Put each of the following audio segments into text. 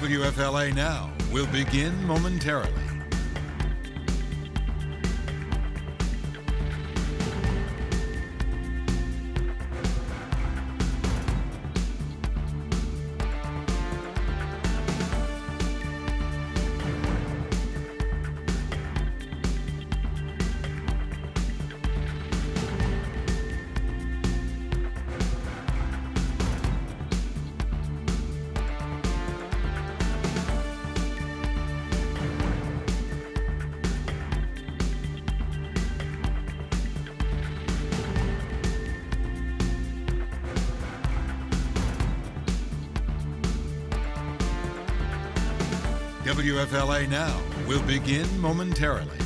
WFLA Now will begin momentarily. WFLA Now will begin momentarily.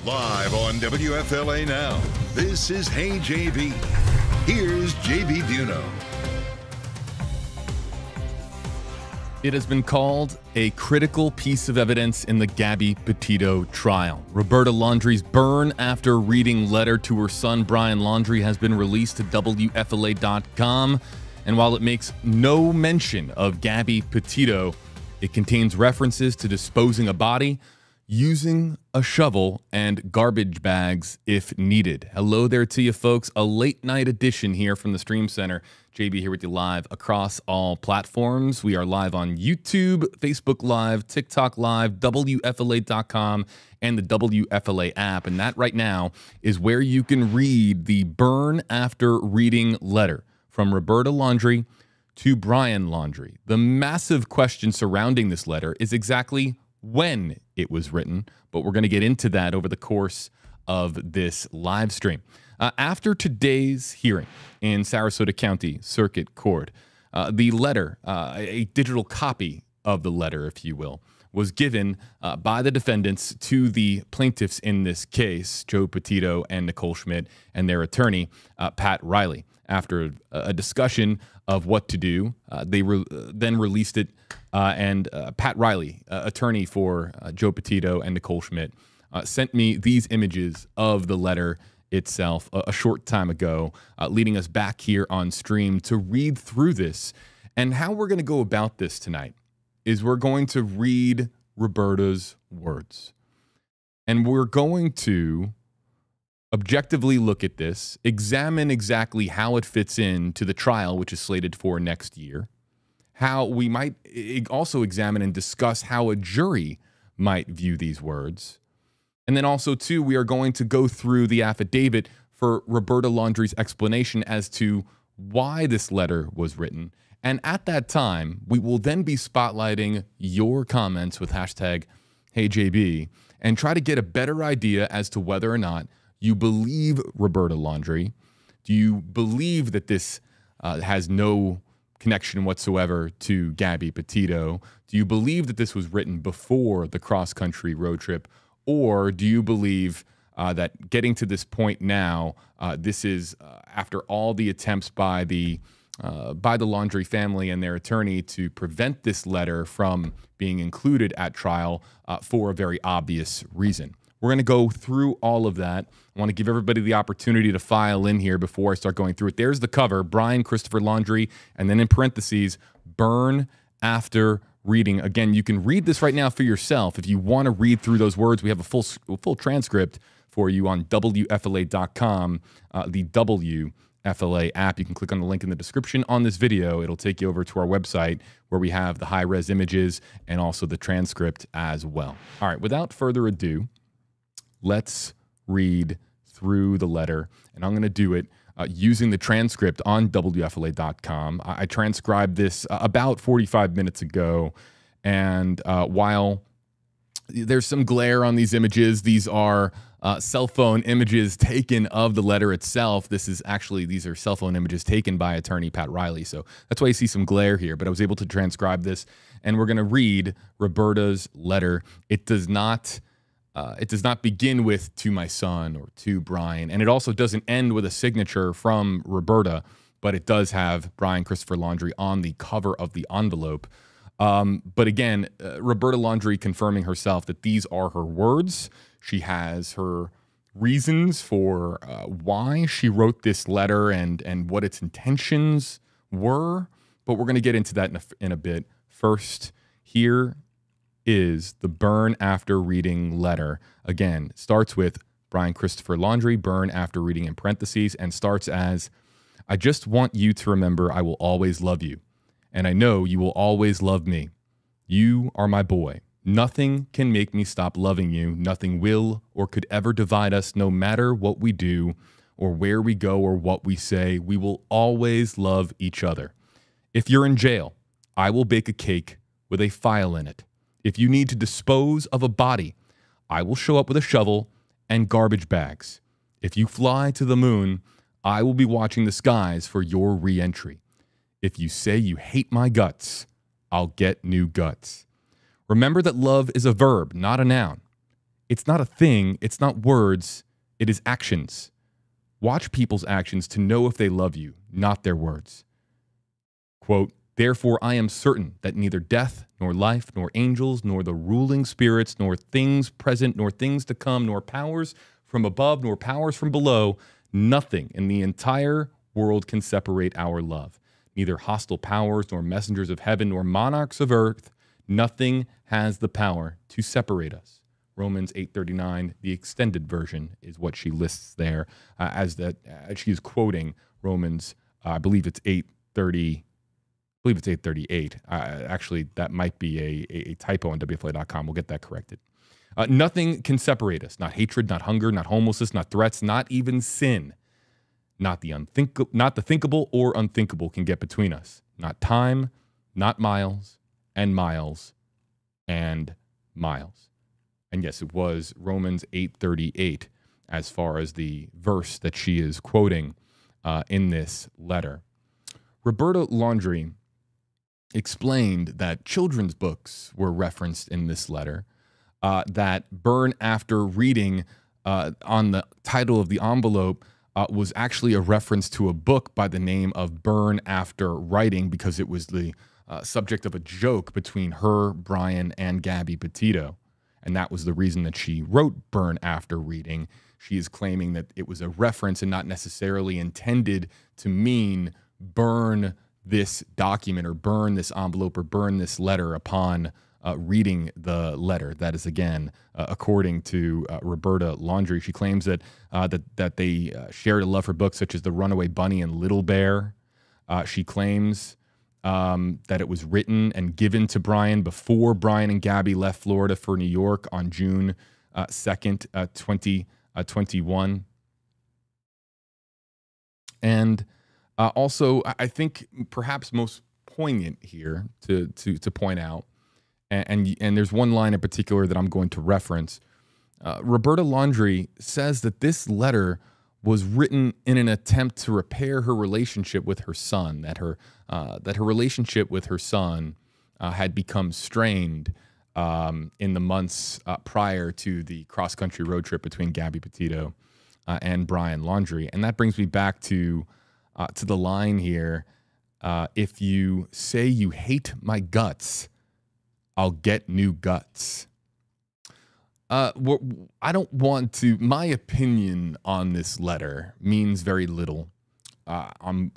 Live on WFLA Now, this is Hey JB. Here's JB Biunno. It has been called a critical piece of evidence in the Gabby Petito trial. Roberta Laundrie's burn after reading letter to her son Brian Laundrie has been released to WFLA.com. And while it makes no mention of Gabby Petito, it contains references to disposing a body, using a shovel, and garbage bags if needed. Hello there to you folks. A late night edition here from the Stream Center. JB here with you live across all platforms. We are live on YouTube, Facebook Live, TikTok Live, WFLA.com, and the WFLA app. And that right now is where you can read the burn after reading letter from Roberta Laundrie to Brian Laundrie. The massive question surrounding this letter is exactly when it was written, but we're going to get into that over the course of this live stream. After today's hearing in Sarasota County Circuit Court, the letter, a digital copy of the letter, if you will, was given by the defendants to the plaintiffs in this case, Joe Petito and Nicole Schmidt, and their attorney, Pat Riley. After a discussion of what to do, they then released it, and Pat Riley, attorney for Joe Petito and Nicole Schmidt, sent me these images of the letter itself a short time ago, leading us back here on stream to read through this. And how we're going to go about this tonight is we're going to read Roberta's words. And we're going to objectively look at this, examine exactly how it fits into the trial, which is slated for next year, how we might also examine and discuss how a jury might view these words. And then also, too, we are going to go through the affidavit for Roberta Laundrie's explanation as to why this letter was written. And at that time, we will then be spotlighting your comments with hashtag HeyJB and try to get a better idea as to whether or not you believe Roberta Laundrie. Do you believe that this has no connection whatsoever to Gabby Petito? Do you believe that this was written before the cross-country road trip? Or do you believe that getting to this point now, this is after all the attempts by the Laundrie family and their attorney to prevent this letter from being included at trial for a very obvious reason? We're going to go through all of that. I want to give everybody the opportunity to file in here before I start going through it. There's the cover, Brian Christopher Laundrie, and then in parentheses, burn after reading. Again, you can read this right now for yourself. If you want to read through those words, we have a full transcript for you on WFLA.com, the WFLA app. You can click on the link in the description on this video. It'll take you over to our website where we have the high-res images and also the transcript as well. All right, without further ado, let's read through the letter, and I'm going to do it using the transcript on WFLA.com. I transcribed this about 45 minutes ago, and while there's some glare on these images, these are cell phone images taken of the letter itself. These are cell phone images taken by attorney Pat Riley, so that's why you see some glare here, but I was able to transcribe this, and we're going to read Roberta's letter. It does not begin with "to my son" or "to Brian," and it also doesn't end with a signature from Roberta. but it does have Brian Christopher Laundrie on the cover of the envelope. But again, Roberta Laundrie confirming herself that these are her words. She has her reasons for why she wrote this letter and what its intentions were. But we're going to get into that in a bit. First, here is the burn after reading letter. Again, starts with Brian Christopher Laundrie, burn after reading in parentheses, and starts as, I just want you to remember I will always love you. And I know you will always love me. You are my boy. Nothing can make me stop loving you. Nothing will or could ever divide us, no matter what we do or where we go or what we say. We will always love each other. If you're in jail, I will bake a cake with a file in it. If you need to dispose of a body, I will show up with a shovel and garbage bags. If you fly to the moon, I will be watching the skies for your re-entry. If you say you hate my guts, I'll get new guts. Remember that love is a verb, not a noun. It's not a thing, it's not words, it is actions. Watch people's actions to know if they love you, not their words. Quote, therefore I am certain that neither death, nor life, nor angels, nor the ruling spirits, nor things present, nor things to come, nor powers from above, nor powers from below, nothing in the entire world can separate our love. Neither hostile powers, nor messengers of heaven, nor monarchs of earth, nothing has the power to separate us. Romans 8:39, the extended version, is what she lists there, as she is quoting Romans. I believe it's 8:30. I believe it's 8:38. Actually, that might be a typo on WFLA.com. We'll get that corrected. Nothing can separate us. Not hatred, not hunger, not homelessness, not threats, not even sin. Not the thinkable or unthinkable can get between us. Not time, not miles, and miles, and miles. And yes, it was Romans 8:38 as far as the verse that she is quoting in this letter. Roberta Laundrie explained that children's books were referenced in this letter, that burn after reading on the title of the envelope was actually a reference to a book by the name of Burn After Writing, because it was the subject of a joke between her, Brian, and Gabby Petito. And that was the reason that she wrote Burn After Reading. She is claiming that it was a reference and not necessarily intended to mean burn this document or burn this envelope or burn this letter upon reading the letter. That is, again, according to Roberta Laundrie. She claims that that they shared a love for books such as The Runaway Bunny and Little Bear. She claims that it was written and given to Brian before Brian and Gabby left Florida for New York on June 2nd, 2021. And also, I think perhaps most poignant here to point out, and there's one line in particular that I'm going to reference. Roberta Laundrie says that this letter was written in an attempt to repair her relationship with her son, that her relationship with her son had become strained in the months prior to the cross-country road trip between Gabby Petito and Brian Laundrie. And that brings me back to the line here, if you say you hate my guts, I'll get new guts. I don't want to, my opinion on this letter means very little. I'm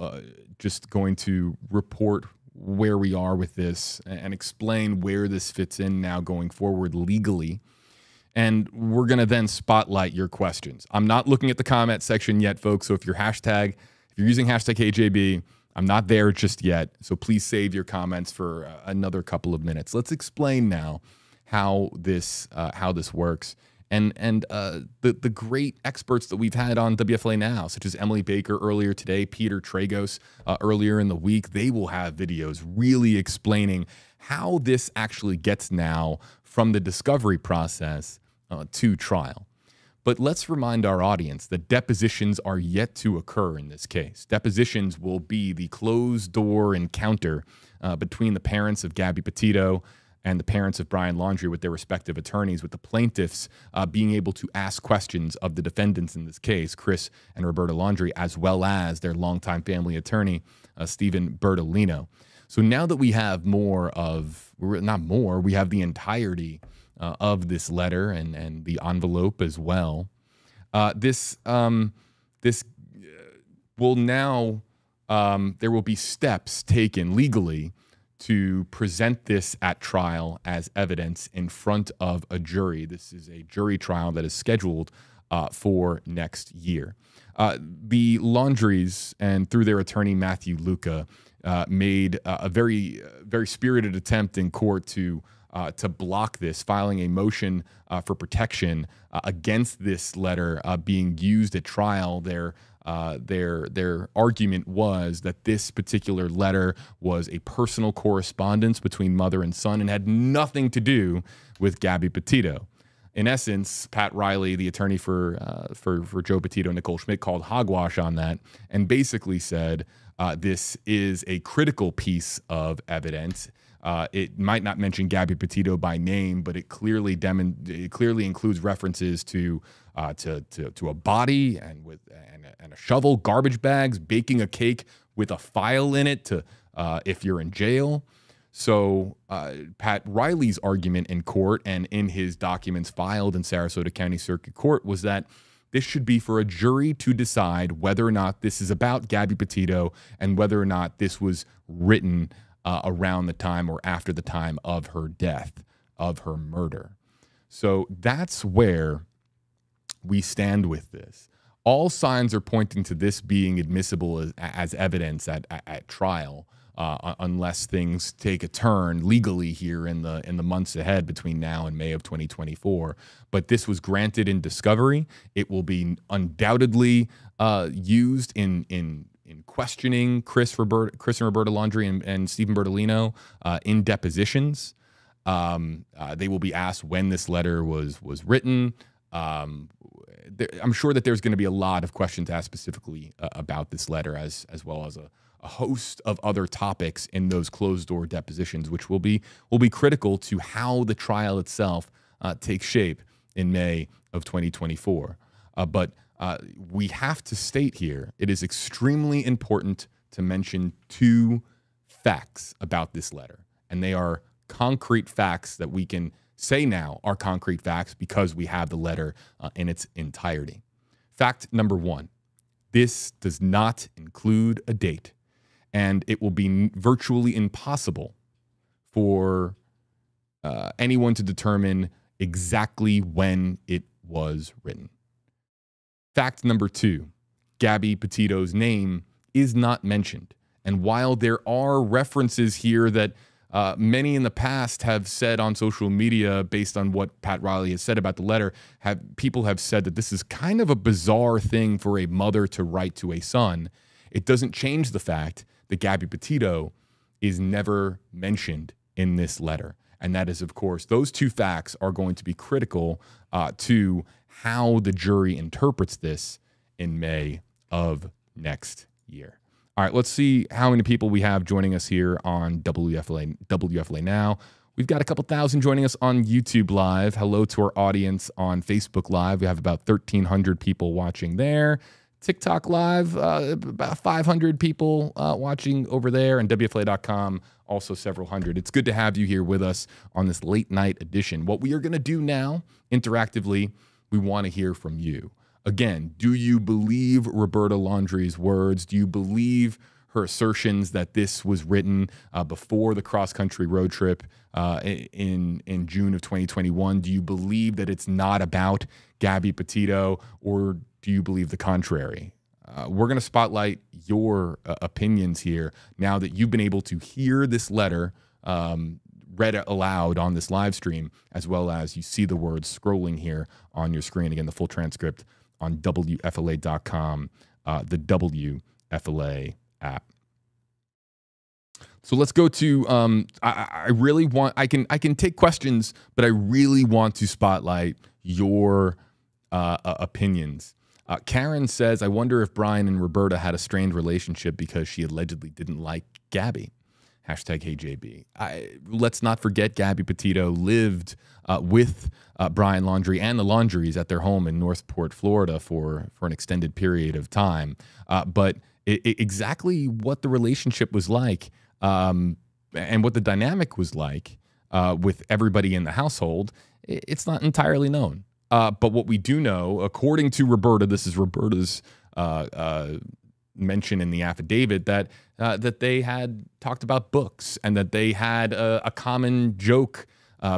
just going to report where we are with this and explain where this fits in now going forward legally. And we're going to then spotlight your questions. I'm not looking at the comment section yet, folks. So if you're using hashtag HJB, I'm not there just yet. So please save your comments for another couple of minutes. Let's explain now how this works. And the great experts that we've had on WFLA Now, such as Emily Baker earlier today, Peter Tragos earlier in the week, they will have videos really explaining how this actually gets now from the discovery process to trial. But let's remind our audience that depositions are yet to occur in this case. Depositions will be the closed-door encounter between the parents of Gabby Petito and the parents of Brian Laundrie with their respective attorneys, with the plaintiffs being able to ask questions of the defendants in this case, Chris and Roberta Laundrie, as well as their longtime family attorney, Steven Bertolino. So now that we have we have the entirety of this letter and the envelope as well, this will now, there will be steps taken legally to present this at trial as evidence in front of a jury. This is a jury trial that is scheduled for next year. The Laundries, and through their attorney Matthew Luca, made a very spirited attempt in court to block this, filing a motion for protection against this letter being used at trial. Their argument was that this particular letter was a personal correspondence between mother and son and had nothing to do with Gabby Petito. In essence, Pat Riley, the attorney for Joe Petito and Nicole Schmidt, called hogwash on that and basically said this is a critical piece of evidence. It might not mention Gabby Petito by name, but it clearly includes references to a body and a shovel, garbage bags, baking a cake with a file in it to if you're in jail. So Pat Riley's argument in court and in his documents filed in Sarasota County Circuit Court was that this should be for a jury to decide whether or not this is about Gabby Petito and whether or not this was written around the time or after the time of her death, of her murder. So that's where we stand with this. All signs are pointing to this being admissible as evidence at trial, unless things take a turn legally here in the months ahead between now and May of 2024. But this was granted in discovery. It will be undoubtedly used in questioning Chris and Roberta Laundrie and Steven Bertolino in depositions. They will be asked when this letter was written. I'm sure that there's going to be a lot of questions asked specifically about this letter, as well as a host of other topics in those closed-door depositions, which will be critical to how the trial itself takes shape in May of 2024. But we have to state here, it is extremely important to mention two facts about this letter, and they are concrete facts that we can say now are concrete facts because we have the letter in its entirety. Fact number one, this does not include a date, and it will be virtually impossible for anyone to determine exactly when it was written. Fact number two, Gabby Petito's name is not mentioned. And while there are references here that many in the past have said on social media, based on what Pat Riley has said about the letter, people have said that this is kind of a bizarre thing for a mother to write to a son, it doesn't change the fact that Gabby Petito is never mentioned in this letter. And that is, of course, those two facts are going to be critical to how the jury interprets this in May of next year. All right, let's see how many people we have joining us here on WFLA Now. We've got a couple thousand joining us on YouTube Live. Hello to our audience on Facebook Live. We have about 1,300 people watching there. TikTok Live, about 500 people watching over there, and WFLA.com, also several hundred. It's good to have you here with us on this late night edition. What we are going to do now, interactively, we want to hear from you. Again, do you believe Roberta Laundrie's words? Do you believe her assertions that this was written before the cross-country road trip in June of 2021? Do you believe that it's not about Gabby Petito, or do you believe the contrary? We're going to spotlight your opinions here now that you've been able to hear this letter read aloud on this live stream, as well as you see the words scrolling here on your screen. Again, the full transcript on WFLA.com, the WFLA app. So let's go to, I really want, I can take questions, but I really want to spotlight your opinions. Karen says, I wonder if Brian and Roberta had a strained relationship because she allegedly didn't like Gabby. Hashtag HeyJB. Let's not forget Gabby Petito lived with Brian Laundrie and the Laundries at their home in Northport, Florida for an extended period of time. But exactly what the relationship was like and what the dynamic was like with everybody in the household, it's not entirely known. But what we do know, according to Roberta, this is Roberta's mention in the affidavit, that they had talked about books and that they had a common joke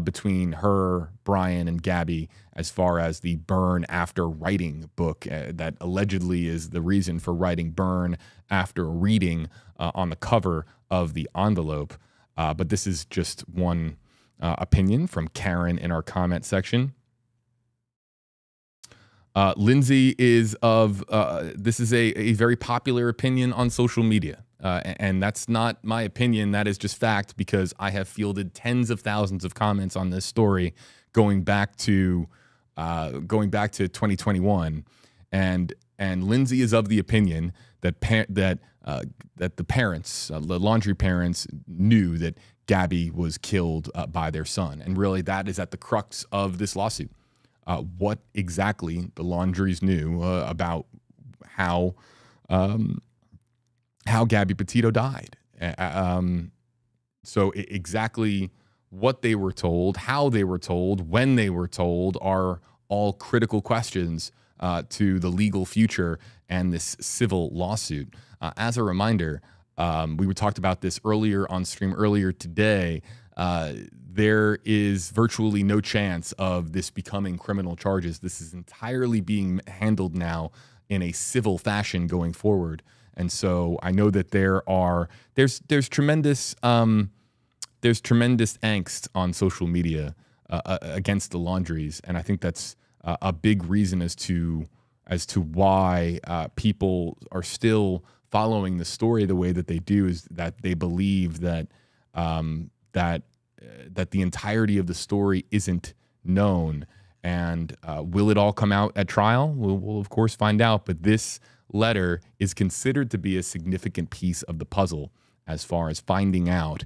between her, Brian, and Gabby as far as the burn after writing book that allegedly is the reason for writing burn after reading on the cover of the envelope. But this is just one opinion from Karen in our comment section. Lindsay is of, this is a very popular opinion on social media. And that's not my opinion. That is just fact, because I have fielded tens of thousands of comments on this story going back to 2021. And Lindsay is of the opinion that that the parents, the Laundrie parents, knew that Gabby was killed by their son. And really that is at the crux of this lawsuit. What exactly the Laundries knew about how Gabby Petito died. So exactly what they were told, how they were told, when they were told are all critical questions to the legal future and this civil lawsuit. As a reminder, we talked about this earlier on stream earlier today. There is virtually no chance of this becoming criminal charges. This is entirely being handled now in a civil fashion going forward. And so I know that there's tremendous angst on social media against the Laundries, and I think that's a big reason as to why people are still following the story the way that they do, is that they believe that that the entirety of the story isn't known. And will it all come out at trial? We'll of course find out. But this letter is considered to be a significant piece of the puzzle as far as finding out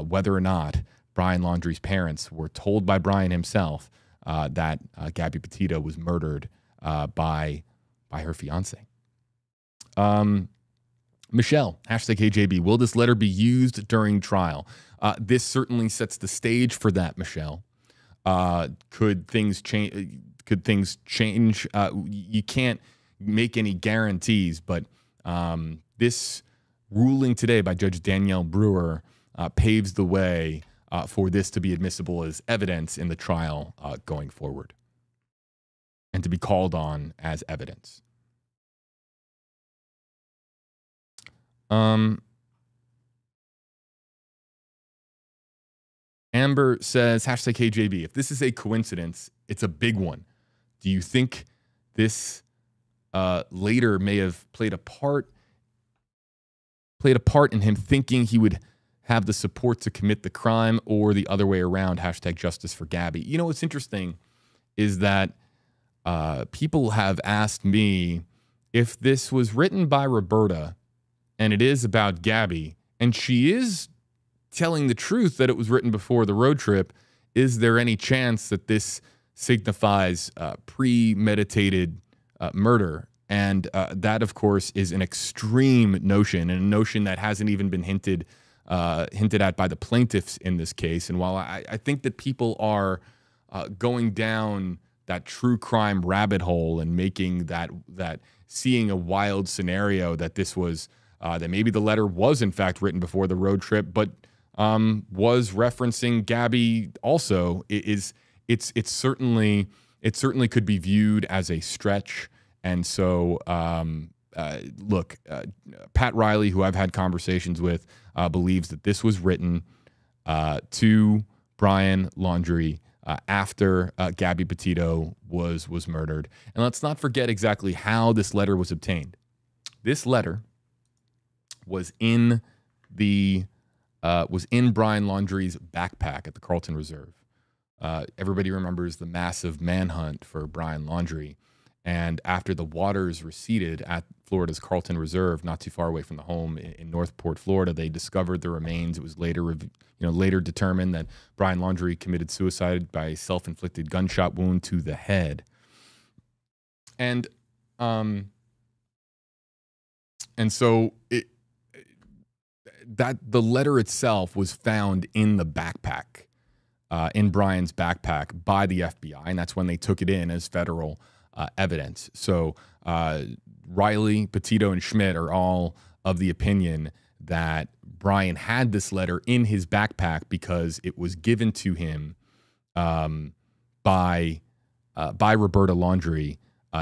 whether or not Brian Laundrie's parents were told by Brian himself that Gabby Petito was murdered by her fiance. Michelle, hashtag HJB, will this letter be used during trial? This certainly sets the stage for that, Michelle. Could things change? You can't make any guarantees, but this ruling today by Judge Danielle Brewer paves the way for this to be admissible as evidence in the trial going forward and to be called on as evidence. Amber says, hashtag KJB, if this is a coincidence, it's a big one. Do you think this later may have played a part in him thinking he would have the support to commit the crime, or the other way around, hashtag justice for Gabby? You know, what's interesting is that people have asked me if this was written by Roberta and it is about Gabby, and she is telling the truth that it was written before the road trip, is there any chance that this signifies premeditated murder? And that, of course, is an extreme notion, and a notion that hasn't even been hinted at by the plaintiffs in this case. And while I think that people are going down that true crime rabbit hole and making that seeing a wild scenario that this was that maybe the letter was in fact written before the road trip, but was referencing Gabby also, it certainly could be viewed as a stretch. And so, look, Pat Riley, who I've had conversations with, believes that this was written to Brian Laundrie after Gabby Petito was murdered. And let's not forget exactly how this letter was obtained. This letter was in Brian Laundrie's backpack at the Carlton Reserve. Everybody remembers the massive manhunt for Brian Laundrie. And after the waters receded at Florida's Carlton Reserve, not too far away from the home in Northport, Florida, they discovered the remains. It was later determined that Brian Laundrie committed suicide by a self-inflicted gunshot wound to the head. And so the letter itself was found in the backpack, in Brian's backpack by the FBI, and that's when they took it in as federal evidence. So Riley, Petito, and Schmidt are all of the opinion that Brian had this letter in his backpack because it was given to him by Roberta Laundrie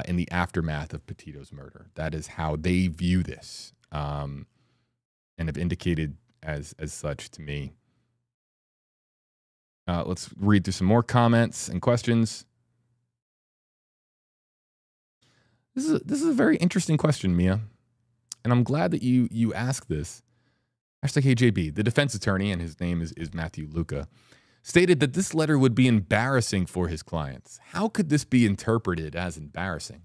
in the aftermath of Petito's murder. That is how they view this, and have indicated as such to me. Let's read through some more comments and questions. This is a very interesting question, Mia, and I'm glad that you asked this. #HeyJB, the defense attorney, and his name is Matthew Luca, stated that this letter would be embarrassing for his clients. How could this be interpreted as embarrassing?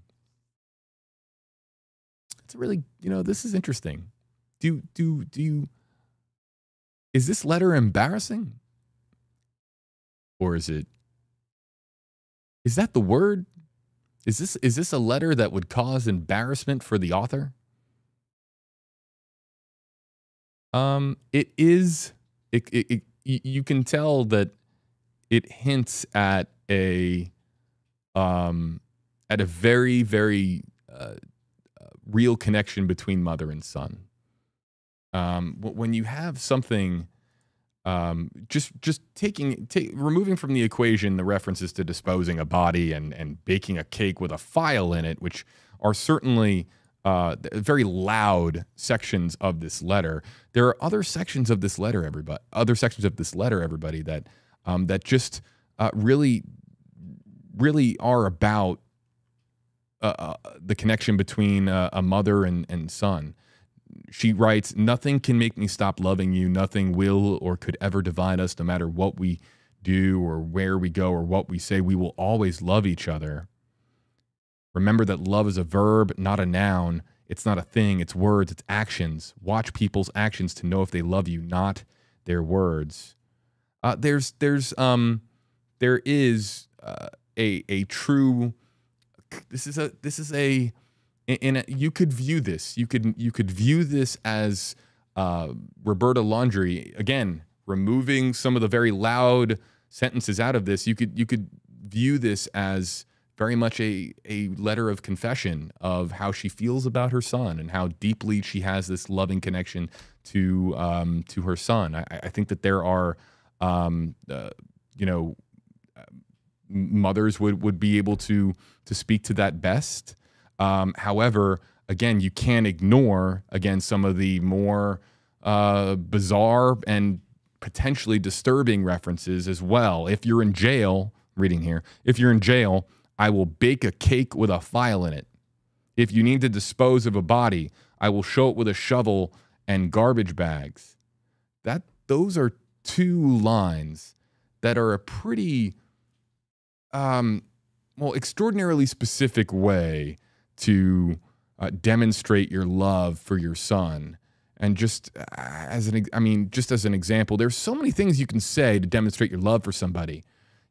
It's really, this is interesting. Is this letter embarrassing? Or is that the word? Is this a letter that would cause embarrassment for the author? It is. You can tell that it hints at a very, very real connection between mother and son. When you have something, just removing from the equation the references to disposing a body and baking a cake with a file in it, which are certainly very loud sections of this letter. There are other sections of this letter, everybody, that just really are about the connection between a mother and son. She writes, "Nothing can make me stop loving you. Nothing will or could ever divide us, no matter what we do or where we go or what we say. We will always love each other. Remember that love is a verb, not a noun. It's not a thing. It's words. It's actions. Watch people's actions to know if they love you, not their words." There is a true. You could view this. You could view this as Roberta Laundrie, again, removing some of the very loud sentences out of this. You could view this as very much a letter of confession of how she feels about her son and how deeply she has this loving connection to her son. I think that there are mothers would be able to speak to that best. However, again, you can't ignore, some of the more bizarre and potentially disturbing references as well. If you're in jail, reading here, if you're in jail, I will bake a cake with a file in it. If you need to dispose of a body, I will show it with a shovel and garbage bags. Those are two lines that are a pretty, extraordinarily specific way to demonstrate your love for your son. And just as an example, there's so many things you can say to demonstrate your love for somebody.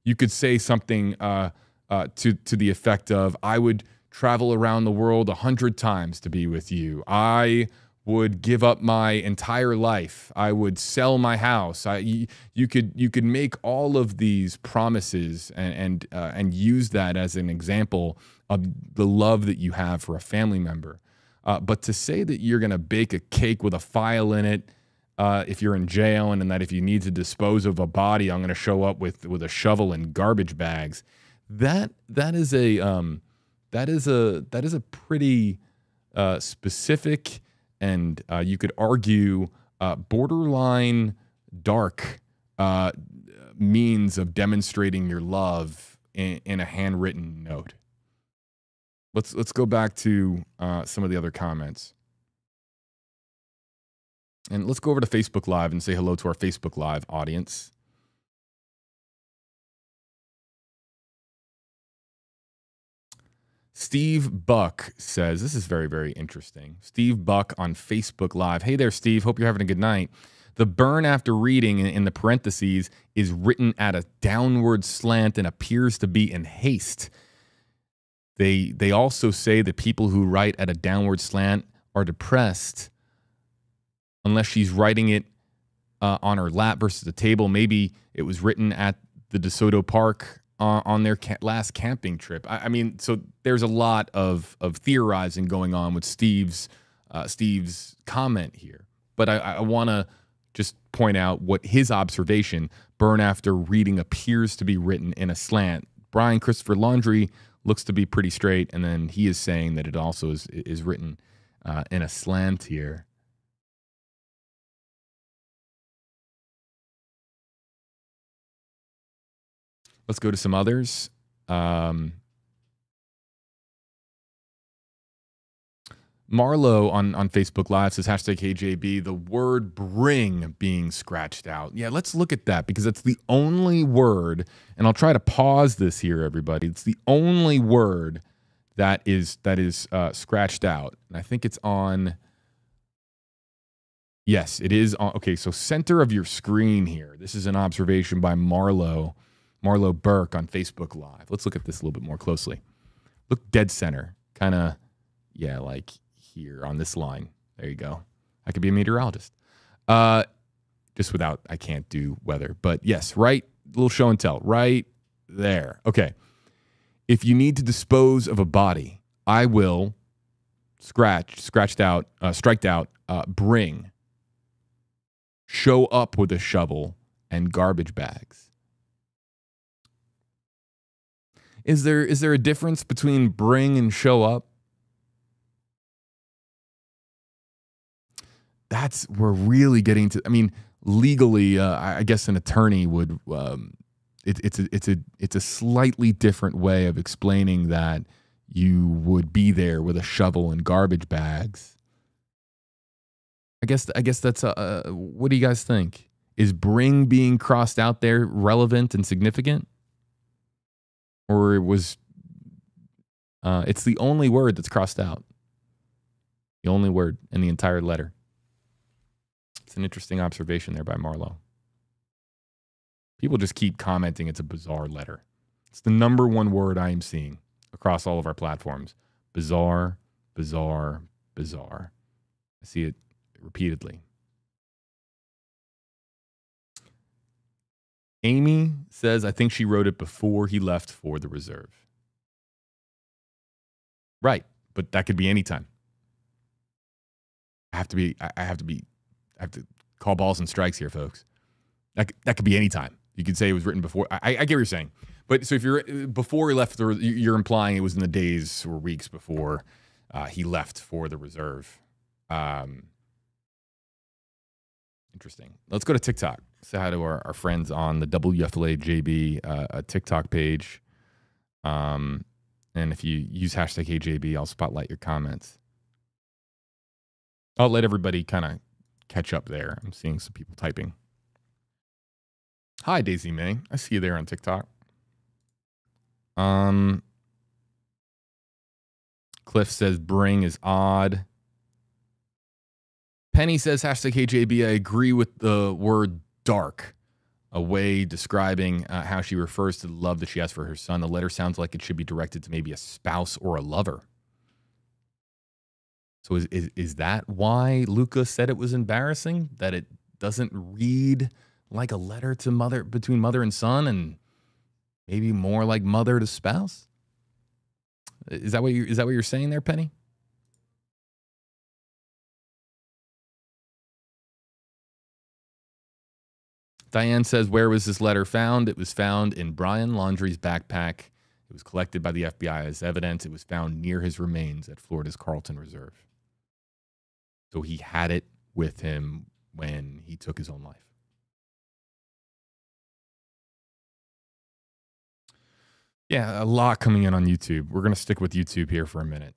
You could say something to the effect of, "I would travel around the world 100 times to be with you. I would give up my entire life. I would sell my house." You could make all of these promises and use that as an example of the love that you have for a family member. But to say that you're going to bake a cake with a file in it if you're in jail, and that if you need to dispose of a body, I'm going to show up with a shovel and garbage bags. That is a pretty specific and you could argue borderline dark means of demonstrating your love in a handwritten note. Let's go back to some of the other comments. And let's go over to Facebook Live and say hello to our Facebook Live audience. Steve Buck says, this is very, very interesting. Steve Buck on Facebook Live. Hey there, Steve. Hope you're having a good night. The burn after reading in the parentheses is written at a downward slant and appears to be in haste. They also say that people who write at a downward slant are depressed unless she's writing it on her lap versus the table. Maybe it was written at the DeSoto Park on their last camping trip. I mean, so there's a lot of theorizing going on with Steve's comment here. But I want to just point out what his observation, burn after reading, appears to be written in a slant. Brian Christopher Laundrie looks to be pretty straight, and then he is saying that it also is written in a slant here. Let's go to some others. Marlo on Facebook Live says, #KJB, the word bring being scratched out. Yeah, let's look at that because it's the only word, and I'll try to pause this here, everybody. It's the only word that is scratched out. And I think it's on, yes, it is on, okay, so center of your screen here. This is an observation by Marlo Burke on Facebook Live. Let's look at this a little bit more closely. Look dead center, kind of, yeah, like here on this line. There you go. I could be a meteorologist. Just without, I can't do weather. But yes, right, little show and tell, right there. Okay. If you need to dispose of a body, I will striked out, bring, show up with a shovel and garbage bags. Is there a difference between bring and show up? We're really getting to, I mean, legally, I guess an attorney would, it's a slightly different way of explaining that you would be there with a shovel and garbage bags. I guess that's, what do you guys think? Is bring being crossed out there relevant and significant? Or it was, it's the only word that's crossed out. The only word in the entire letter. It's an interesting observation there by Marlo. People just keep commenting it's a bizarre letter. It's the number one word I am seeing across all of our platforms. Bizarre, bizarre, bizarre. I see it repeatedly. Amy says, I think she wrote it before he left for the reserve. Right, but that could be any time. I have to call balls and strikes here, folks. That could be any time. You could say it was written before. I get what you're saying. But so if you're before he left, you're implying it was in the days or weeks before he left for the reserve. Interesting. Let's go to TikTok. Say hi to our friends on the WFLA JB TikTok page. And if you use #KJB, I'll spotlight your comments. I'll let everybody kind of catch up there. I'm seeing some people typing. Hi, Daisy May. I see you there on TikTok. Cliff says bring is odd. Penny says #KJB, I agree with the word dark, a way describing how she refers to the love that she has for her son. The letter sounds like it should be directed to maybe a spouse or a lover. So is that why Luca said it was embarrassing? That it doesn't read like a letter to between mother and son, and maybe more like mother to spouse? Is that what you're saying there, Penny? Diane says, where was this letter found? It was found in Brian Laundrie's backpack. It was collected by the FBI as evidence. It was found near his remains at Florida's Carlton Reserve. So he had it with him when he took his own life. Yeah, a lot coming in on YouTube. We're going to stick with YouTube here for a minute.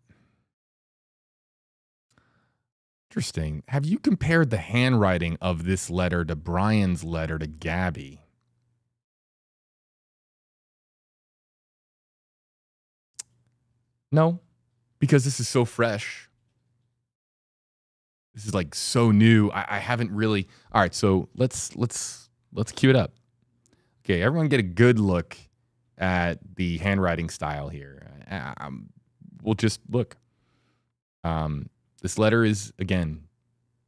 Interesting. Have you compared the handwriting of this letter to Brian's letter to Gabby? No, because this is so fresh. This is like so new. I haven't really. All right, so let's cue it up. Okay, everyone get a good look at the handwriting style here. We'll just look. This letter is, again,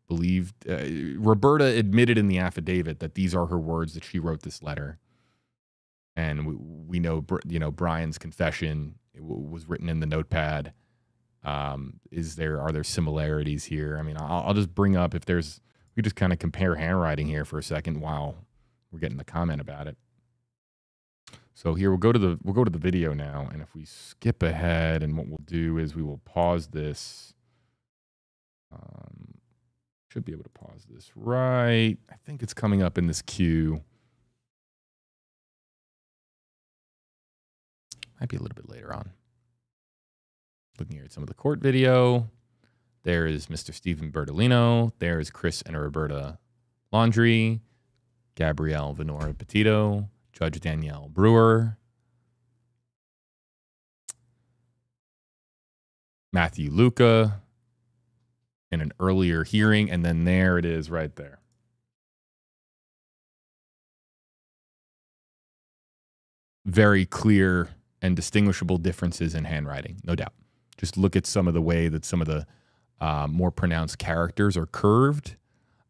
believed. Roberta admitted in the affidavit that these are her words, that she wrote this letter. And we know, Brian's confession was written in the notepad. Are there similarities here? I mean, I'll just bring up we just kind of compare handwriting here for a second while we're getting the comment about it. So here we'll go to the video now, and if we skip ahead, and what we'll do is we will pause this. Should be able to pause this right. I think it's coming up in this queue. Might be a little bit later on. Looking here at some of the court video. There is Mr. Steven Bertolino. There is Chris and Roberta Laundrie. Gabrielle Venora Petito. Judge Danielle Brewer. Matthew Luca in an earlier hearing. And then there it is right there. Very clear and distinguishable differences in handwriting, no doubt. Just look at some of the way that some of the more pronounced characters are curved.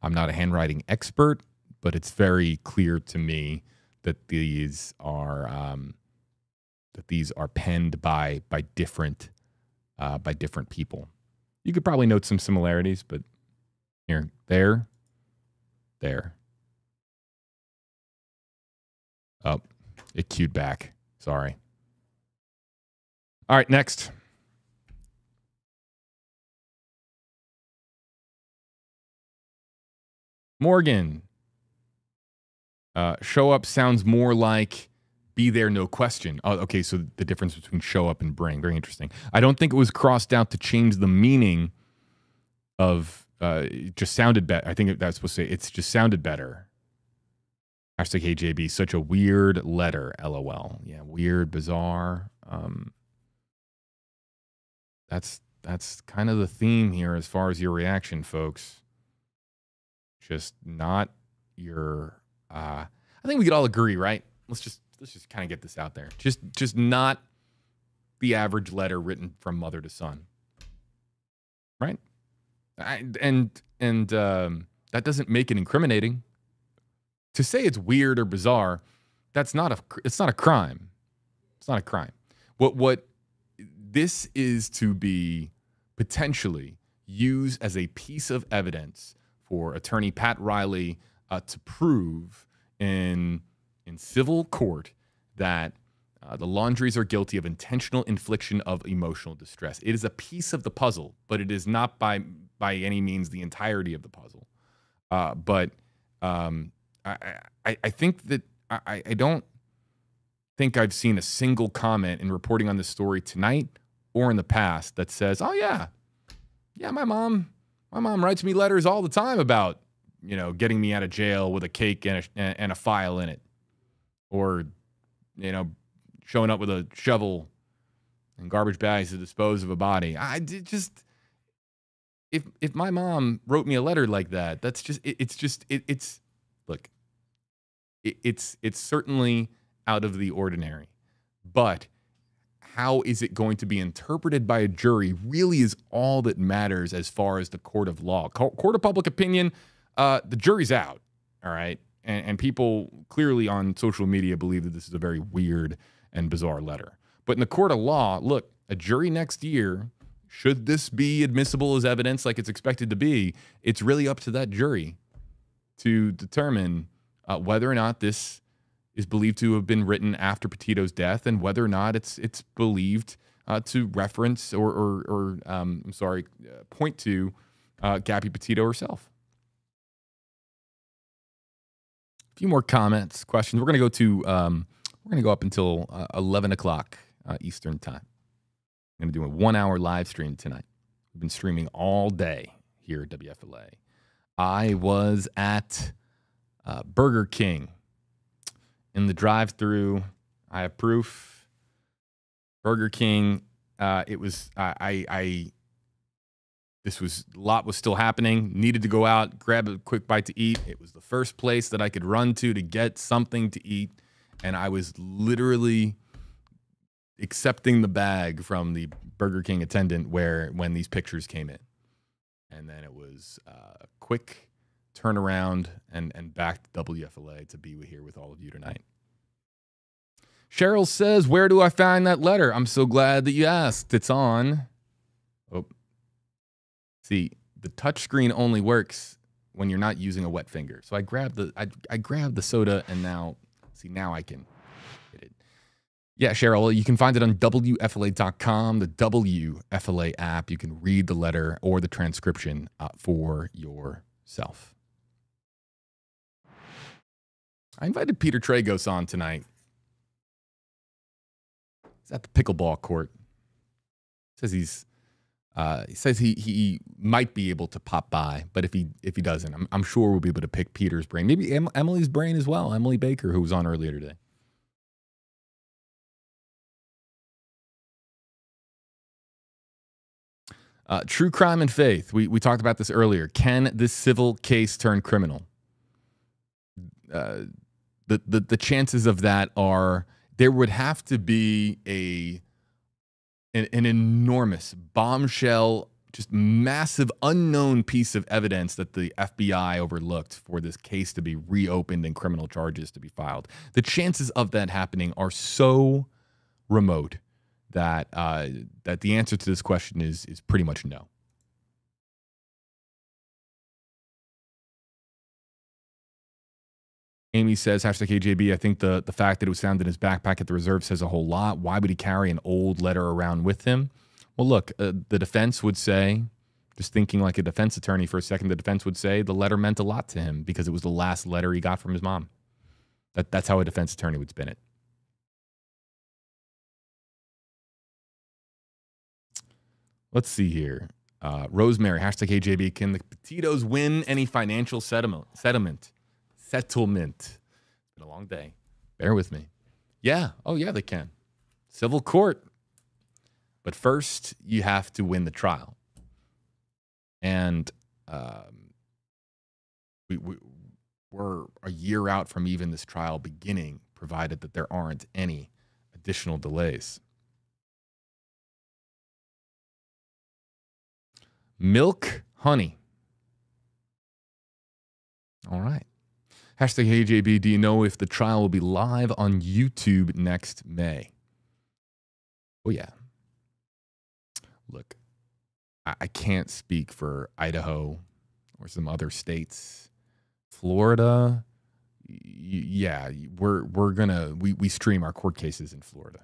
I'm not a handwriting expert, but it's very clear to me that these are penned by different people. You could probably note some similarities, but here, there. Oh, it queued back. Sorry. All right, next. Morgan. Show up sounds more like be there, no question. Oh, okay, so the difference between show up and bring. Very interesting. I don't think it was crossed out to change the meaning of it just sounded better. I think that's supposed to say it's just sounded better. Hashtag HJB, such a weird letter, LOL. Yeah, weird, bizarre. That's kind of the theme here as far as your reaction, folks. Just not your I think we could all agree, right? Let's just kind of get this out there. Just not the average letter written from mother to son. Right? And that doesn't make it incriminating. To say it's weird or bizarre, it's not a crime. It's not a crime. What this is to be potentially used as a piece of evidence for attorney Pat Riley to prove in civil court that the Laundries are guilty of intentional infliction of emotional distress. It is a piece of the puzzle, but it is not by any means the entirety of the puzzle. But I think that I don't think I've seen a single comment in reporting on this story tonight or in the past that says, "Oh yeah, my mom writes me letters all the time about getting me out of jail with a cake and a file in it, or showing up with a shovel and garbage bags to dispose of a body." I did just if my mom wrote me a letter like that, that's just it's look. It's certainly out of the ordinary, but how is it going to be interpreted by a jury really is all that matters as far as the court of law. Court of public opinion, the jury's out, all right? And people clearly on social media believe that this is a very weird and bizarre letter. But in the court of law, look, a jury next year, should this be admissible as evidence like it's expected to be, it's really up to that jury to determine whether or not this is believed to have been written after Petito's death, and whether or not it's believed to reference or point to Gabby Petito herself. A few more comments, questions. We're going to go up until 11 o'clock Eastern time. I'm going to do a 1-hour live stream tonight. We've been streaming all day here at WFLA. I was at Burger King in the drive-thru. I have proof. Burger King It was this was a lot was still happening. Needed to go out, grab a quick bite to eat. It was the first place that I could run to get something to eat, and I was literally accepting the bag from the Burger King attendant when these pictures came in, and then it was quick turnaround and back to WFLA to be here with all of you tonight. Cheryl says, "Where do I find that letter?" I'm so glad that you asked. It's on. Oh. See, the touchscreen only works when you're not using a wet finger. So I grabbed the soda, and now I can hit it. Yeah, Cheryl, you can find it on WFLA.com, the WFLA app. You can read the letter or the transcription for yourself. I invited Peter Tragos on tonight. He's at the pickleball court. He says he might be able to pop by, but if he doesn't, I'm sure we'll be able to pick Peter's brain. Maybe Emily's brain as well. Emily Baker, who was on earlier today. True crime and faith. We talked about this earlier. Can this civil case turn criminal? The chances of that are there would have to be an enormous bombshell, just massive unknown piece of evidence that the FBI overlooked for this case to be reopened and criminal charges to be filed. The chances of that happening are so remote that that the answer to this question is pretty much no. Amy says, #KJB, I think the fact that it was found in his backpack at the reserve says a whole lot. Why would he carry an old letter around with him? Well, look, the defense would say, just thinking like a defense attorney for a second, the defense would say the letter meant a lot to him because it was the last letter he got from his mom. That's how a defense attorney would spin it. Let's see here. Rosemary, #KJB, can the Petitos win any financial settlement? It's been a long day. Bear with me. Yeah. Oh, yeah, they can. Civil court. But first, you have to win the trial. And we're a year out from even this trial beginning, provided that there aren't any additional delays. Milk, honey. All right. #HeyJB, do you know if the trial will be live on YouTube next May? Oh, yeah. Look, I can't speak for Idaho or some other states. Florida, yeah, we stream our court cases in Florida.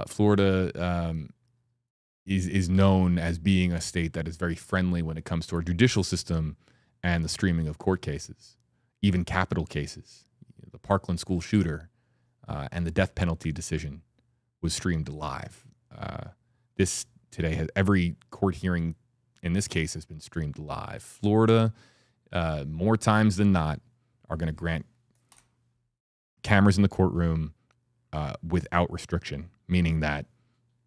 Florida is known as being a state that is very friendly when it comes to our judicial system and the streaming of court cases, even capital cases. The Parkland school shooter and the death penalty decision was streamed live. This today has every court hearing in this case has been streamed live. Florida, more times than not, are going to grant cameras in the courtroom without restriction, meaning that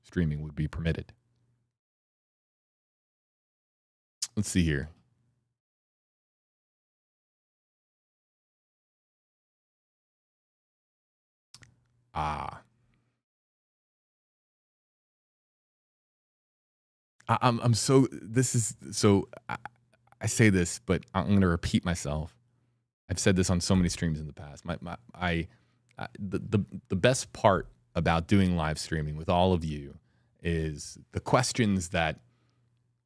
streaming would be permitted. Let's see here. I'm so, this is, so I say this, but I'm going to repeat myself. I've said this on so many streams in the past. The best part about doing live streaming with all of you is the questions that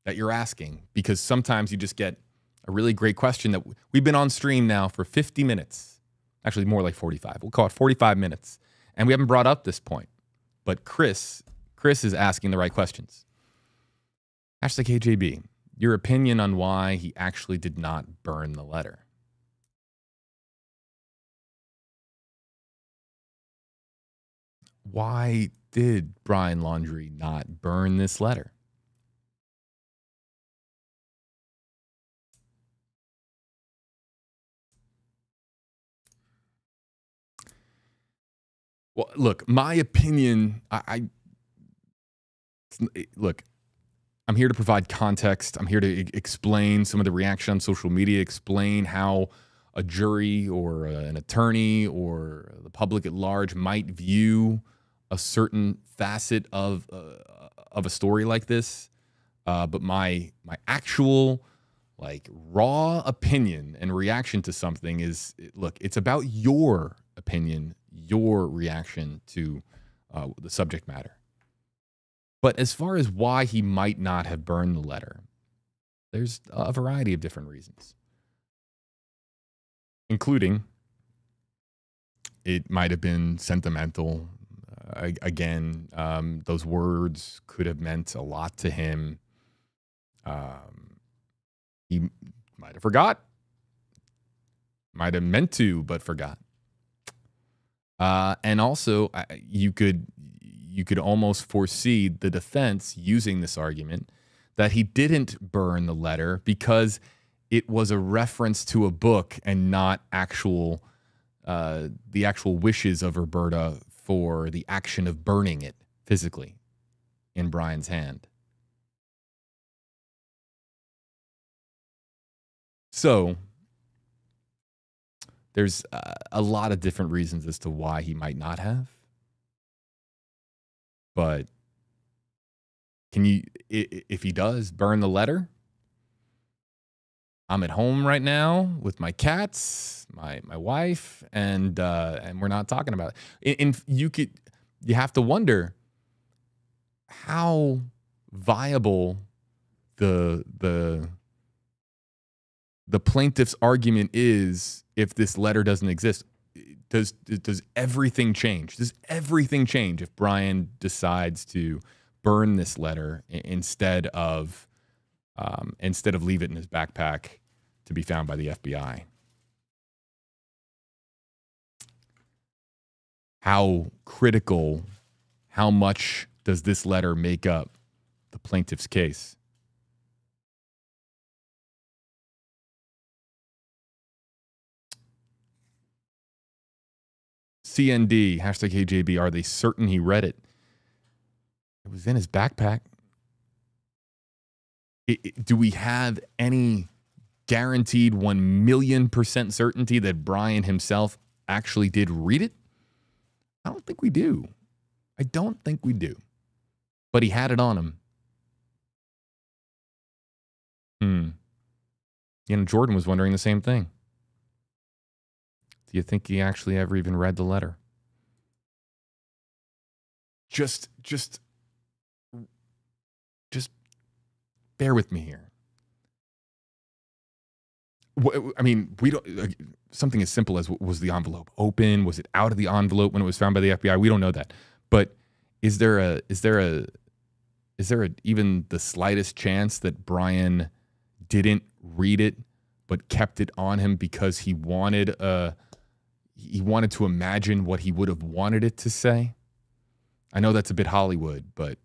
you're asking, because sometimes you just get a really great question that we've been on stream now for 50 minutes, actually more like 45. We'll call it 45 minutes. And we haven't brought up this point, but Chris is asking the right questions. #KJB, your opinion on why he actually did not burn the letter. Why did Brian Laundrie not burn this letter? Well, look, my opinion, I Look, I'm here to provide context. I'm here to explain some of the reaction on social media, explain how a jury or an attorney or the public at large might view a certain facet of a story like this. But my actual raw opinion and reaction to something is, look, it's about your opinion, your reaction to the subject matter. But as far as why he might not have burned the letter, there's a variety of different reasons, including it might have been sentimental. Again, those words could have meant a lot to him. He might have forgot, might have meant to, but forgot. And also, you could almost foresee the defense using this argument that he didn't burn the letter because it was a reference to a book and not the actual wishes of Roberta for the action of burning it physically in Brian's hand. So there's a lot of different reasons as to why he might not have. But if he does burn the letter, I'm at home right now with my cats, my wife, and we're not talking about it. And you have to wonder how viable the plaintiff's argument is if this letter doesn't exist. Does everything change? Does everything change if Brian decides to burn this letter instead of leave it in his backpack to be found by the FBI? How critical, how much does this letter make up the plaintiff's case? CND, hashtag HJB, are they certain he read it? It was in his backpack. Do we have any guaranteed 1,000,000% certainty that Brian himself actually did read it? I don't think we do. I don't think we do. But he had it on him. Jordan was wondering the same thing. Do you think he actually ever even read the letter? Just bear with me here. I mean, we don't. Something as simple as, was the envelope open? Was it out of the envelope when it was found by the FBI? We don't know that. But is there even the slightest chance that Brian didn't read it but kept it on him because he wanted to imagine what he would have wanted it to say? I know that's a bit Hollywood, but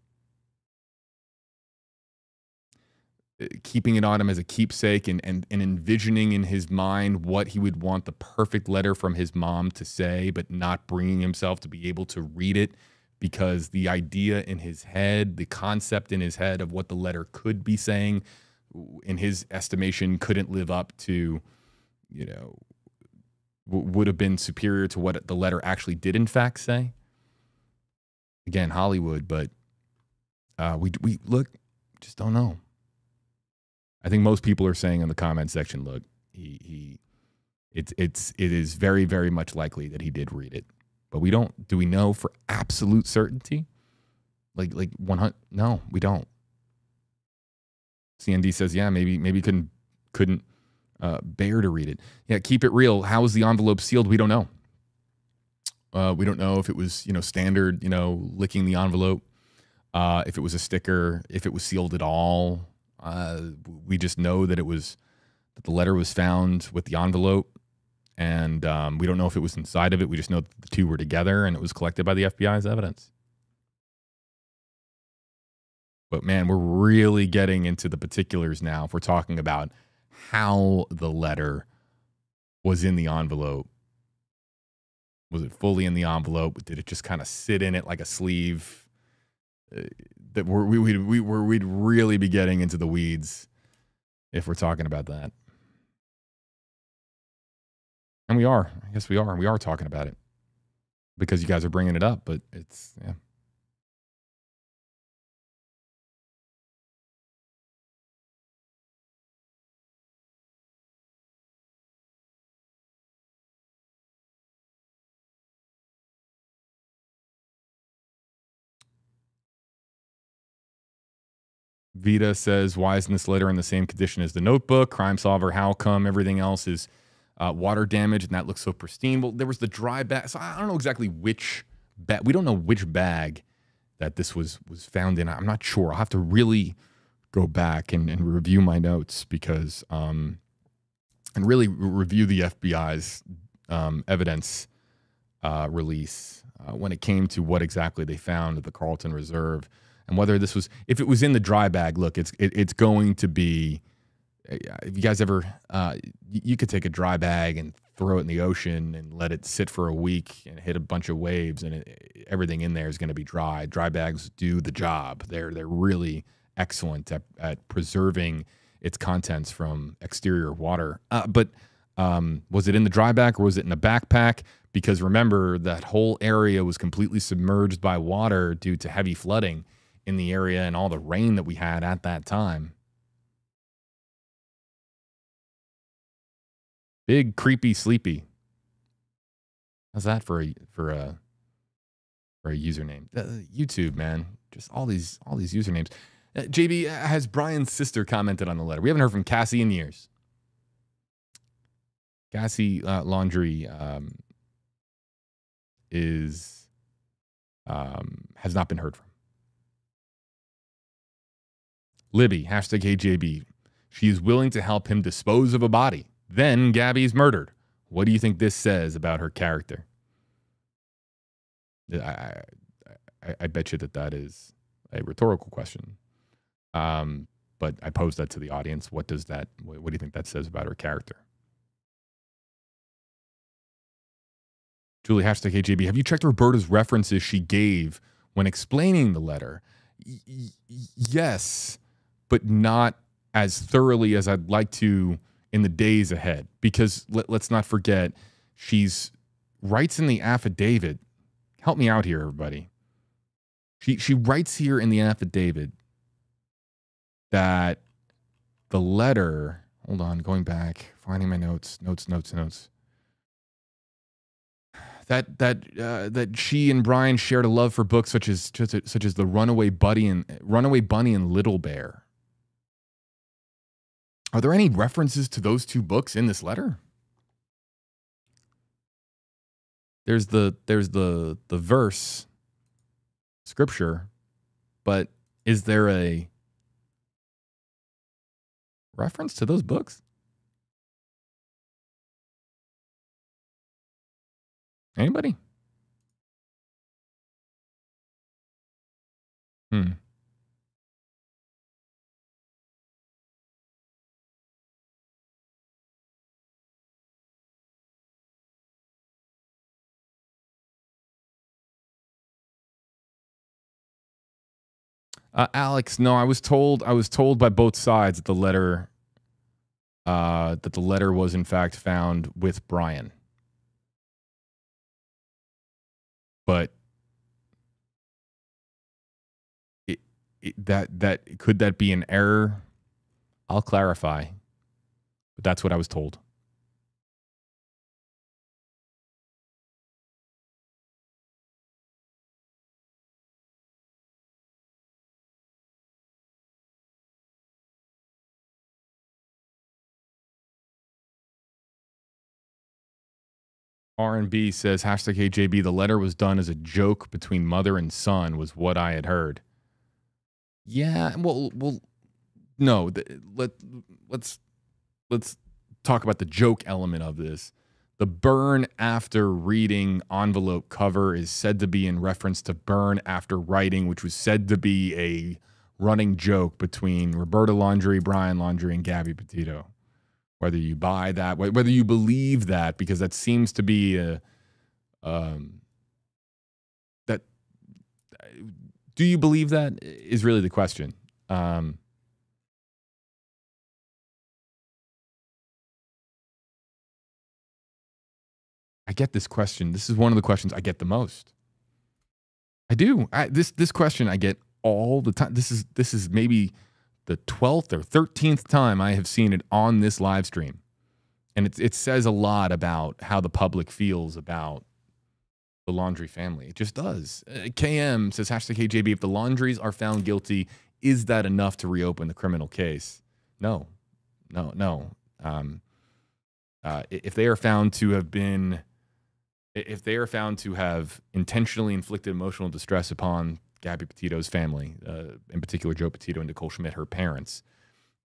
keeping it on him as a keepsake and envisioning in his mind what he would want the perfect letter from his mom to say, but not bringing himself to be able to read it because the idea in his head, the concept in his head of what the letter could be saying, in his estimation, couldn't live up to, would have been superior to what the letter actually did in fact say. Again, Hollywood, but we look, just don't know. I think most people are saying in the comment section, look, it is very, very much likely that he did read it, but do we know for absolute certainty? Like 100? No, we don't. CND says, yeah, maybe couldn't bear to read it. Yeah, keep it real. How was the envelope sealed? We don't know. We don't know if it was, standard, licking the envelope, if it was a sticker, if it was sealed at all. We just know that that the letter was found with the envelope, and we don't know if it was inside of it. We just know that the two were together and it was collected by the FBI as evidence. But man, we're really getting into the particulars now if we're talking about how the letter was in the envelope. Was it fully in the envelope? Did it just kind of sit in it like a sleeve? that we'd really be getting into the weeds if we're talking about that. And we are. I guess we are. We are talking about it because you guys are bringing it up, but it's, yeah. Vita says, why isn't this letter in the same condition as the notebook? Crime Solver, how come everything else is water damage and that looks so pristine? Well, there was the dry bag. So I don't know exactly which bag. We don't know which bag that this was found in. I'm not sure. I'll have to really go back and review my notes because, and really review the FBI's evidence release when it came to what exactly they found at the Carlton Reserve. And whether this was, if it was in the dry bag, look, it's going to be, if you guys ever, you could take a dry bag and throw it in the ocean and let it sit for a week and hit a bunch of waves and everything in there is going to be dry. Dry bags do the job. They're really excellent at preserving its contents from exterior water. But was it in the dry bag or was it in a backpack? Because remember, that whole area was completely submerged by water due to heavy flooding in the area and all the rain that we had at that time. Big, creepy, sleepy. How's that for a username? YouTube, man. Just all these usernames. JB, has Brian's sister commented on the letter? We haven't heard from Cassie in years. Gabby Laundrie has not been heard from. Libby, hashtag HJB. She is willing to help him dispose of a body. Then Gabby's murdered. What do you think this says about her character? I bet you that is a rhetorical question. But I posed that to the audience. What do you think that says about her character? Julie, hashtag HJB. Have you checked Roberta's references she gave when explaining the letter? Yes, but not as thoroughly as I'd like to in the days ahead. Because let's not forget, she's writes in the affidavit. Help me out here, everybody. She writes here in the affidavit that the letter, hold on, going back, finding my notes. That she and Brian shared a love for books such as the Runaway Bunny and Little Bear. Are there any references to those two books in this letter? There's the verse scripture, but is there a reference to those books? Anybody? Alex, no, I was told by both sides that the letter was in fact found with Brian. But that could that be an error? I'll clarify. But that's what I was told. R&B says, hashtag HJB, the letter was done as a joke between mother and son, was what I had heard. Yeah, well, no. Let's talk about the joke element of this. The burn after reading envelope cover is said to be in reference to burn after writing, which was said to be a running joke between Roberta Laundrie, Brian Laundrie, and Gabby Petito. Whether you buy that, whether you believe that, because that seems to be that Do you believe that is really the question. I get this question. This is one of the questions I get the most. I do. This question I get all the time. This is maybe the 12th or 13th time I have seen it on this live stream. And it says a lot about how the public feels about the Laundrie family. It just does. KM says, #KJB, if the Laundries are found guilty, is that enough to reopen the criminal case? No. If they are found to have intentionally inflicted emotional distress upon Gabby Petito's family, in particular Joe Petito and Nicole Schmidt, her parents,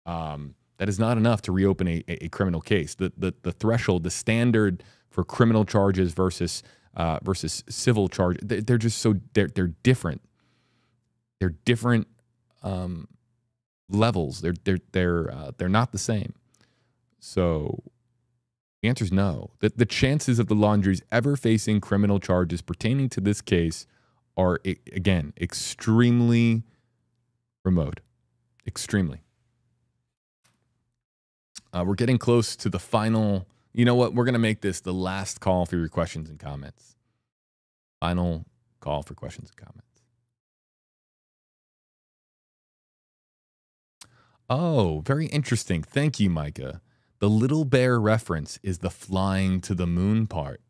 that is not enough to reopen a criminal case. The threshold, the standard for criminal charges versus civil charges, they're just they're different. They're different levels. They're not the same. So the answer is no. The chances of the Laundries ever facing criminal charges pertaining to this case are, again, extremely remote. Extremely. We're getting close to the final. You know what? We're going to make this the last call for your questions and comments. Final call for questions and comments. Oh, very interesting. Thank you, Micah. The Little Bear reference is the flying to the moon part.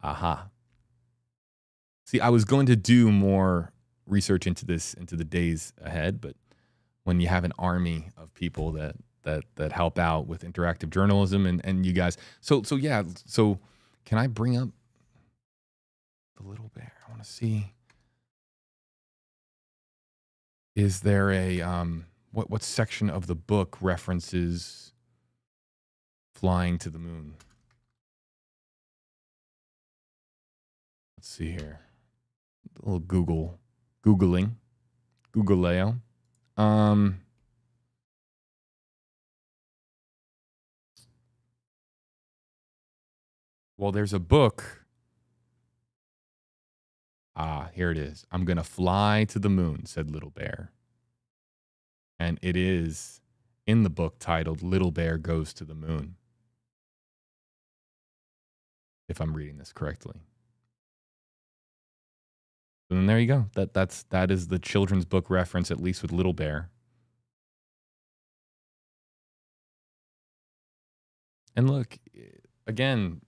Aha. See, I was going to do more research into this into the days ahead, but when you have an army of people that help out with interactive journalism and you guys, so can I bring up the Little Bear? I want to see. Is there a what section of the book references flying to the moon? Let's see here. A little Googling. Googleo. Well, there's a book. Here it is. I'm going to fly to the moon, said Little Bear. And it is in the book titled Little Bear Goes to the Moon. If I'm reading this correctly. And there you go. That is the children's book reference, at least with Little Bear. And look, again,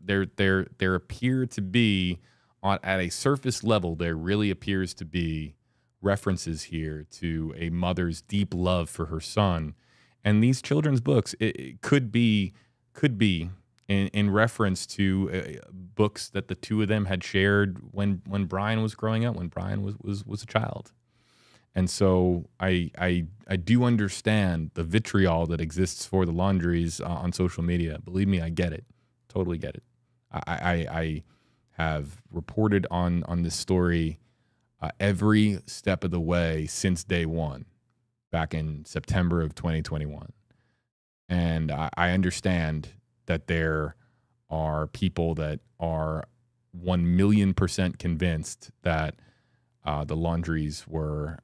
there appear to be, at a surface level, there really appears to be references here to a mother's deep love for her son. And these children's books, it could be in reference to books that the two of them had shared when Brian was growing up, when Brian was a child. And so I do understand the vitriol that exists for the Laundries on social media. Believe me, I get it. Totally get it. I have reported on this story every step of the way since day one, back in September of 2021. And I understand that there are people that are 1,000,000% convinced that the Laundries were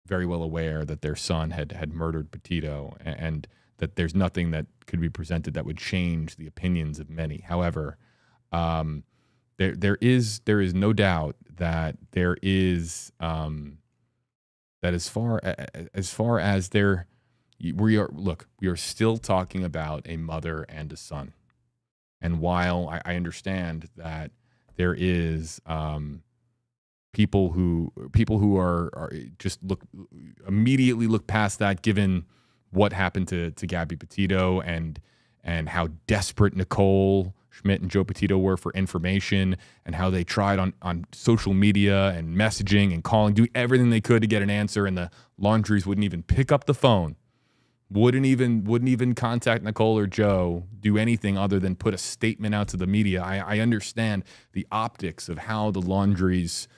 very well aware that their son had murdered Petito, and that there's nothing that could be presented that would change the opinions of many. However, there is no doubt that there is that as far as we are still talking about a mother and a son. And while I understand that there is people who are just immediately look past that, given what happened to Gabby Petito and how desperate Nicole Schmidt and Joe Petito were for information, and how they tried on social media and messaging and calling, do everything they could to get an answer, and the Laundries wouldn't even pick up the phone, wouldn't even contact Nicole or Joe, do anything other than put a statement out to the media. I understand the optics of how the Laundries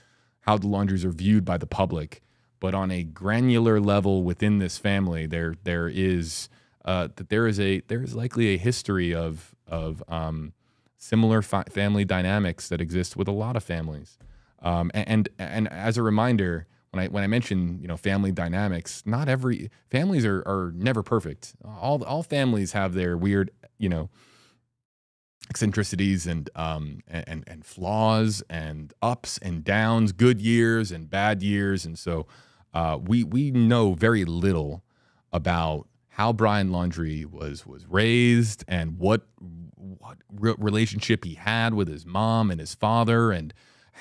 are viewed by the public, but on a granular level within this family, there is likely a history of similar family dynamics that exist with a lot of families. And as a reminder, when I mention, family dynamics, not every families are never perfect. All families have their weird, eccentricities and flaws and ups and downs, good years and bad years. And so we know very little about how Brian Laundrie was raised and what relationship he had with his mom and his father, and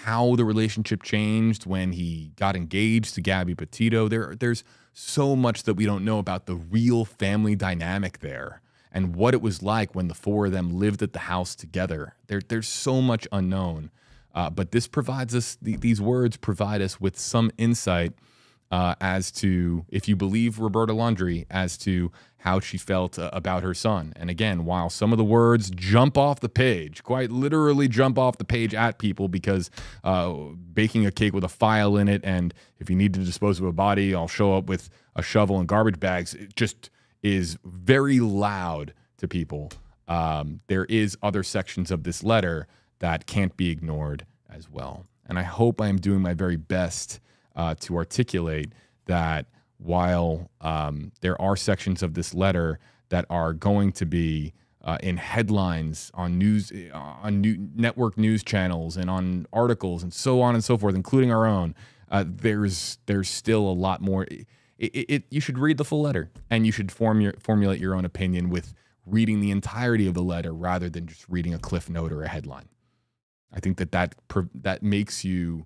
how the relationship changed when he got engaged to Gabby Petito. There's so much that we don't know about the real family dynamic there and what it was like when the four of them lived at the house together. There's so much unknown, but this provides us, these words provide us with some insight as to, if you believe Roberta Laundrie, as to how she felt about her son. And again, while some of the words jump off the page, quite literally jump off the page at people, because baking a cake with a file in it, and if you need to dispose of a body, I'll show up with a shovel and garbage bags, it just is very loud to people. There is other sections of this letter that can't be ignored as well. And I hope I am doing my very best to articulate that while there are sections of this letter that are going to be in headlines on network news channels and on articles and so on and so forth, including our own, there's still a lot more. You should read the full letter, and you should formulate your own opinion with reading the entirety of the letter rather than just reading a cliff note or a headline. I think that makes you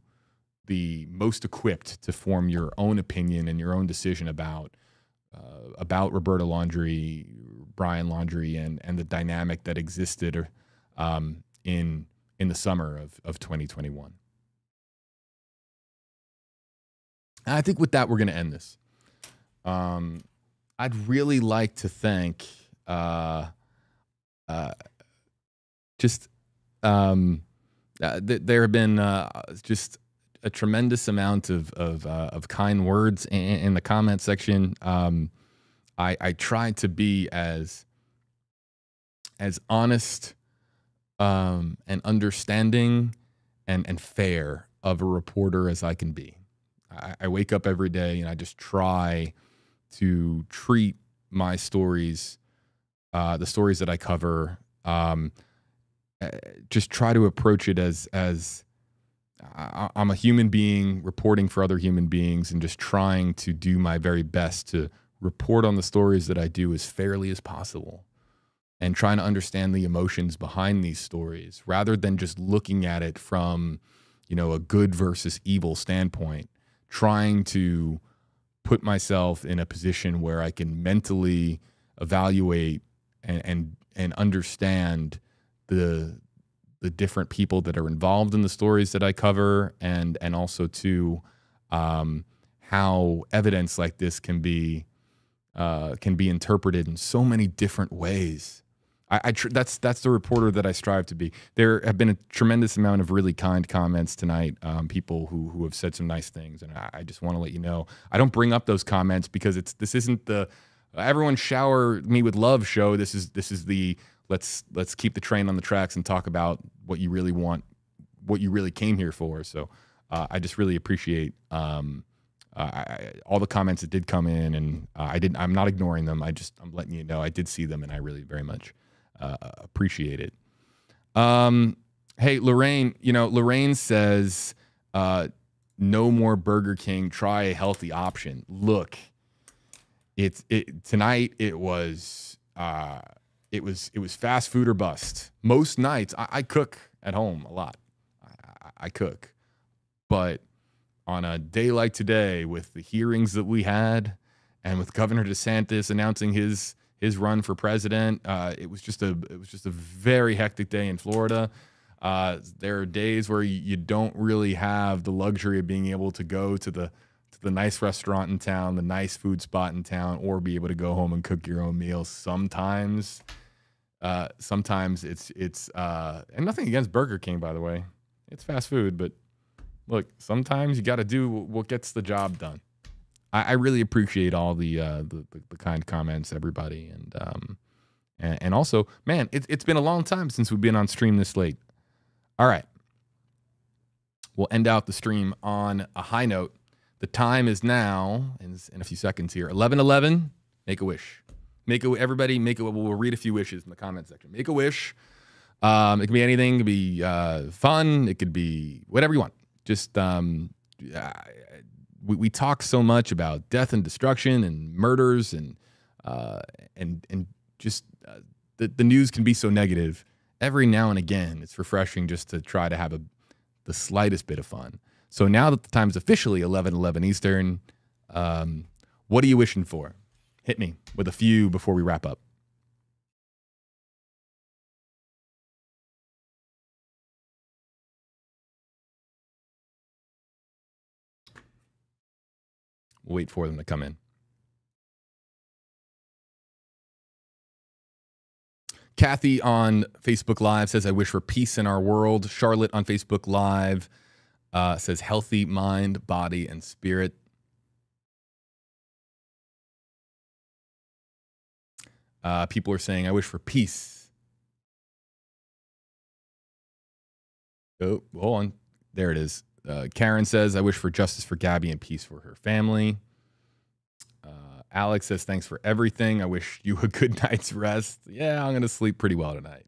the most equipped to form your own opinion and your own decision about Roberta Laundrie, Brian Laundrie, and the dynamic that existed in the summer of 2021. And I think with that, we're going to end this. I'd really like to thank there have been just a tremendous amount of kind words in the comment section. I tried to be as honest and understanding and fair of a reporter as I can be. I wake up every day and I just try to treat my stories, the stories that I cover, just try to approach it as I'm a human being reporting for other human beings, and just trying to do my very best to report on the stories that I do as fairly as possible, and trying to understand the emotions behind these stories rather than just looking at it from, a good versus evil standpoint, trying to put myself in a position where I can mentally evaluate and understand the different people that are involved in the stories that I cover, and also to how evidence like this can be interpreted in so many different ways. That's the reporter that I strive to be. There have been a tremendous amount of really kind comments tonight, people who have said some nice things, and I just want to let you know, I don't bring up those comments because this isn't the everyone shower me with love show. This is the let's keep the train on the tracks and talk about what you really want, what you really came here for. So I just really appreciate all the comments that did come in, and I'm not ignoring them. I'm letting you know I did see them, and I really very much appreciate it. Hey, Lorraine, Lorraine says, no more Burger King, try a healthy option. Look, tonight it was fast food or bust. Most nights I cook at home a lot. I cook, but on a day like today, with the hearings that we had, and with Governor DeSantis announcing his run for president, it was just a very hectic day in Florida. There are days where you don't really have the luxury of being able to go to the nice restaurant in town, the nice food spot in town, or be able to go home and cook your own meals. Sometimes it's and nothing against Burger King, by the way. It's fast food, but look, sometimes you got to do what gets the job done. I really appreciate all the kind comments, everybody, and also, man, it's been a long time since we've been on stream this late. All right, we'll end out the stream on a high note. The time is now, in a few seconds here, 11:11. Make a wish. Everybody make a. We'll read a few wishes in the comment section. Make a wish. It can be anything. It could be fun. It could be whatever you want. Just we talk so much about death and destruction and murders and just the news can be so negative. Every now and again, it's refreshing just to try to have the slightest bit of fun. So now that the time is officially 11:11 Eastern, what are you wishing for? Hit me with a few before we wrap up. We'll wait for them to come in. Kathy on Facebook Live says, I wish for peace in our world. Charlotte on Facebook Live says, healthy mind, body, and spirit. People are saying, I wish for peace. Oh, hold on. There it is. Karen says, I wish for justice for Gabby and peace for her family. Alex says, thanks for everything. I wish you a good night's rest. Yeah, I'm going to sleep pretty well tonight.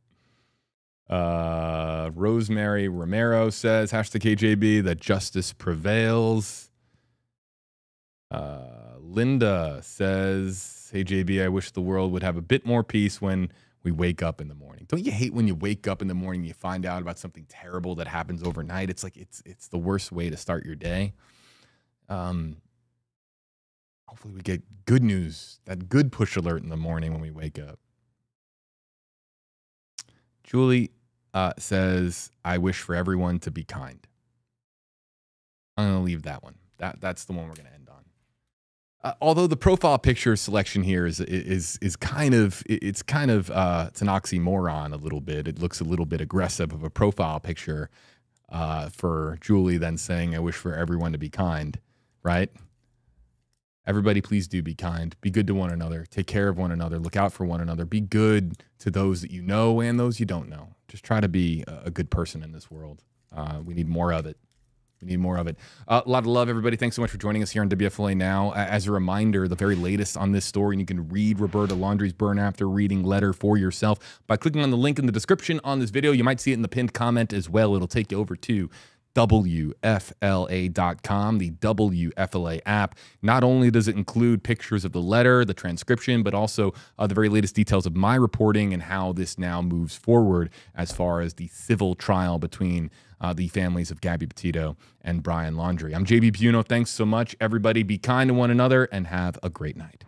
Rosemary Romero says, #KJB, that justice prevails. Linda says, hey, JB, I wish the world would have a bit more peace when we wake up in the morning. Don't you hate when you wake up in the morning and you find out about something terrible that happens overnight? It's like it's the worst way to start your day. Hopefully we get good news, that good push alert in the morning when we wake up. Julie says, I wish for everyone to be kind. I'm going to leave that one. That's the one we're going to end on. Although the profile picture selection here is kind of it's an oxymoron a little bit. It looks a little bit aggressive of a profile picture for Julie then saying, I wish for everyone to be kind, right? Everybody, please do be kind. Be good to one another. Take care of one another. Look out for one another. Be good to those that you know and those you don't know. Just try to be a good person in this world. We need more of it. We need more of it. A lot of love, everybody. Thanks so much for joining us here on WFLA Now. As a reminder, the very latest on this story, and you can read Roberta Laundrie's burn after reading letter for yourself by clicking on the link in the description on this video. You might see it in the pinned comment as well. It'll take you over to WFLA.com, the WFLA app. Not only does it include pictures of the letter, the transcription, but also the very latest details of my reporting and how this now moves forward as far as the civil trial between the families of Gabby Petito and Brian Laundrie. I'm JB Biunno. Thanks so much, everybody. Be kind to one another and have a great night.